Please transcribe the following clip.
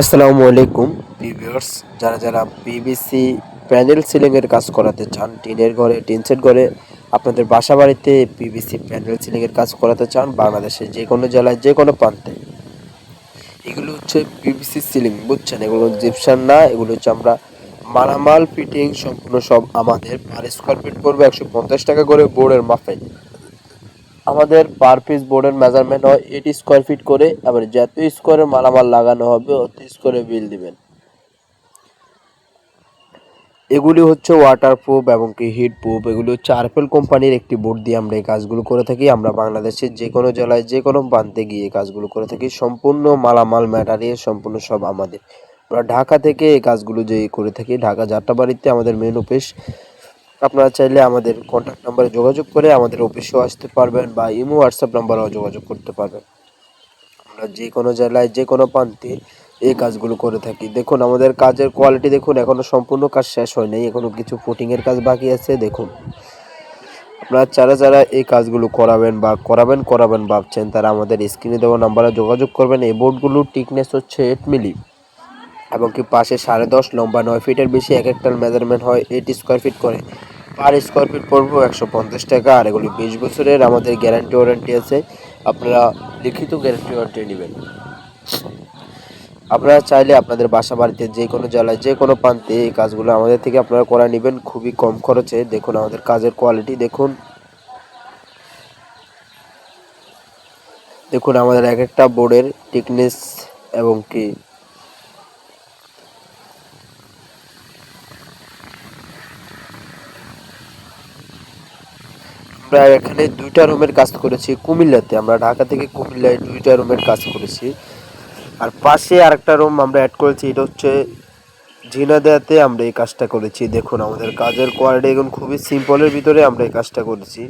আসসালামু আলাইকুম ভিউয়ার্স, যারা পিভিসি প্যানেল সিলিং এর কাজ করাতে চান, টিনের ঘরে, টিন সেট ঘরে, আপনাদের বাসা বাড়িতে পিভিসি প্যানেল সিলিং এর কাজ করাতে চান, বাংলাদেশের যে কোনো জেলায় যে কোনো প্রান্তে, এগুলো হচ্ছে পিভিসি সিলিং, বুঝছেন? এগুলো জিপসাম না, এগুলো হচ্ছে আমরা মালামাল ফিটিং সম্পূর্ণ সব আমাদের। পার স্কোয়ার ফিট পড়বে 150 টাকা করে বোর্ডের মাপে। আমাদের পার পিস বোর্ডের মেজারমেন্ট হয় 8 স্কোয়ার ফিট করে। আবার যত স্কোয়ারের মালামাল লাগানো হবে অত স্কোয়ারে বিল দিবেন। এগুলি হচ্ছে ওয়াটারপ্রুফ এবং কি হিট প্রুফ। এগুলি হচ্ছে আরএফএল কোম্পানির একটি বোর্ড দিয়ে আমরা এই কাজগুলো করে থাকি। আমরা বাংলাদেশের যে কোনো জেলায় যে কোনো প্রান্তে গিয়ে এই কাজগুলো করে থাকি। সম্পূর্ণ মালামাল ম্যাটারিয়াল সম্পূর্ণ সব আমাদের। আমরা ঢাকা থেকে এই কাজগুলো যে করে থাকি, ঢাকা যাত্রাবাড়িতে আমাদের মেন অফিস। আপনারা চাইলে আমাদের কন্ট্যাক্ট নাম্বারে যোগাযোগ করে আমাদের অফিসেও আসতে পারবেন বা ইমো হোয়াটসঅ্যাপ নাম্বারেও যোগাযোগ করতে পারবেন। আমরা যে কোনো জেলায় যে কোনো প্রান্তে এই কাজগুলো করে থাকি। দেখুন আমাদের কাজের কোয়ালিটি দেখুন, এখনো সম্পূর্ণ কাজ শেষ হয় নাই, এখনো কিছু ফুটিং এর কাজ বাকি আছে। দেখুন, আপনারা যারা এই কাজগুলো করাবেন ভাবছেন, তারা আমাদের স্ক্রিনে দেওয়া নাম্বারে যোগাযোগ করবেন। এই বোর্ডগুলোর টিকনেস হচ্ছে 8 মিলি এবং কি পাশে 10.5, লম্বা 9 ফিটের বেশি। এক একটার মেজারমেন্ট হয় 8 স্কোয়ার ফিট করে। পার স্কোয়ার ফিট পড়বো 150 টাকা। আর এগুলি 20 বছরের আমাদের গ্যারান্টি ওয়ারেন্টি আছে। আপনারা লিখিত গ্যারান্টি ওয়ারেন্টি নেবেন। আপনারা চাইলে আপনাদের বাসা বাড়িতে যে কোনো জেলায় যে কোনো প্রান্তে এই কাজগুলো আমাদের থেকে আপনারা করা নেবেন খুবই কম খরচে। দেখুন আমাদের কাজের কোয়ালিটি দেখুন। দেখুন আমাদের এক একটা বোর্ডের থিকনেস এবং কি আমরা এখানে 2টা রুমের কাজ করেছি কুমিল্লাতে। আমরা ঢাকা থেকে কুমিল্লায় 2টা রুমের কাজ করেছি। আর পাশে আরেকটা রুম আমরা অ্যাড করেছি, এটা হচ্ছে ঝিনাইদহতে আমরা এই কাজটা করেছি। দেখুন আমাদের কাজের কোয়ালিটি এখন খুবই সিম্পলের ভিতরে আমরা এই কাজটা করেছি।